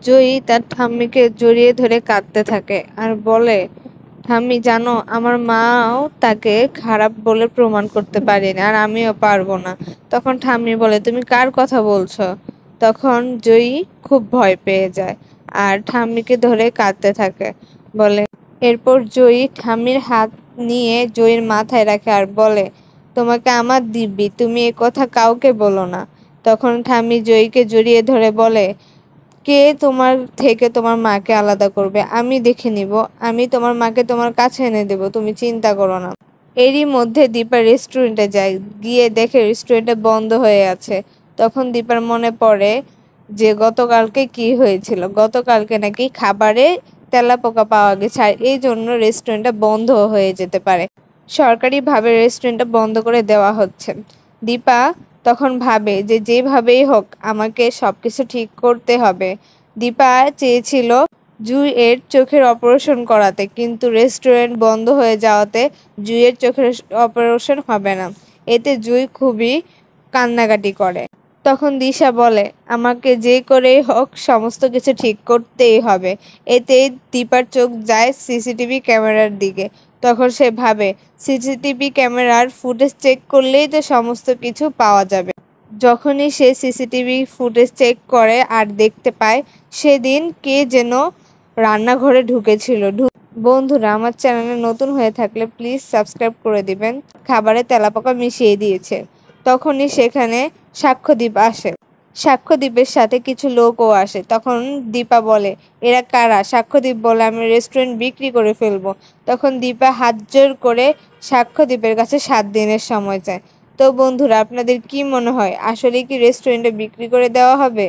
জয়ী তার ঠাম্মিকে জড়িয়ে ধরে কাঁদতে থাকে আর বলে, ঠাম্মি জানো, আমার মাও তাকে খারাপ বলে প্রমাণ করতে পারেনি, আর আমিও পারবো না। তখন ঠাম্মি বলে, তুমি কার কথা বলছো? তখন জয়ী খুব ভয় পেয়ে যায় আর ঠাম্মিকে ধরে কাঁদতে থাকে। বলে, এরপর জয়ী ঠাম্মির হাত নিয়ে জয়ীর মাথায় রাখে আর বলে, তোমাকে আমার দিব্যি, তুমি এ কথা কাউকে বলো না। তখন ঠাম্মি জয়ীকে জড়িয়ে ধরে বলে, কে তোমার থেকে তোমার মাকে আলাদা করবে? আমি দেখে নিব। আমি তোমার মাকে তোমার কাছে এনে দেব, তুমি চিন্তা করো না। এরই মধ্যে দীপা রেস্টুরেন্টে যায়, গিয়ে দেখে রেস্টুরেন্টে বন্ধ হয়ে আছে। তখন দীপার মনে পড়ে যে গতকালকে কি হয়েছিল। গতকালকে নাকি খাবারে তেলাপোকা পাওয়া গেছে, আর এই জন্য রেস্টুরেন্টটা বন্ধ হয়ে যেতে পারে। সরকারিভাবে রেস্টুরেন্টটা বন্ধ করে দেওয়া হচ্ছে। দীপা তখন ভাবে যে যেভাবেই হোক আমাকে সবকিছু ঠিক করতে হবে। দীপা চেয়েছিল জুঁইয়ের চোখের অপারেশন করাতে, কিন্তু রেস্টুরেন্ট বন্ধ হয়ে যাওয়াতে জুঁইয়ের চোখের অপারেশন হবে না। এতে জুঁই খুবই কান্নাকাটি করে। তখন দিশা বলে, আমাকে যে করেই হোক সমস্ত কিছু ঠিক করতেই হবে। এতেই দীপার চোখ যায় সিসিটিভি ক্যামেরার দিকে। তখন সে ভাবে, সিসিটিভি ক্যামেরার ফুটেজ চেক করলেই তো সমস্ত কিছু পাওয়া যাবে। যখনই সে সিসিটিভি ফুটেজ চেক করে আর দেখতে পায় সেদিন কে যেন রান্নাঘরে ঢুকেছিল। বন্ধুরা, আমার চ্যানেলে নতুন হয়ে থাকলে প্লিজ সাবস্ক্রাইব করে দিবেন। খাবারে তেলাপোকা মিশিয়ে দিয়েছে। তখনই সেখানে সাক্ষ্যদীপ আসে। সাক্ষ্যদীপের সাথে কিছু লোকও আসে। তখন দীপা বলে, এরা কারা? সাক্ষ্যদীপ বলে, আমি রেস্টুরেন্ট বিক্রি করে ফেলবো। তখন দীপা হাত জোর করে সাক্ষ্যদীপের কাছে 7 দিনের সময় চায়। তো বন্ধুরা, আপনাদের কি মনে হয়, আসলে কি রেস্টুরেন্টে বিক্রি করে দেওয়া হবে?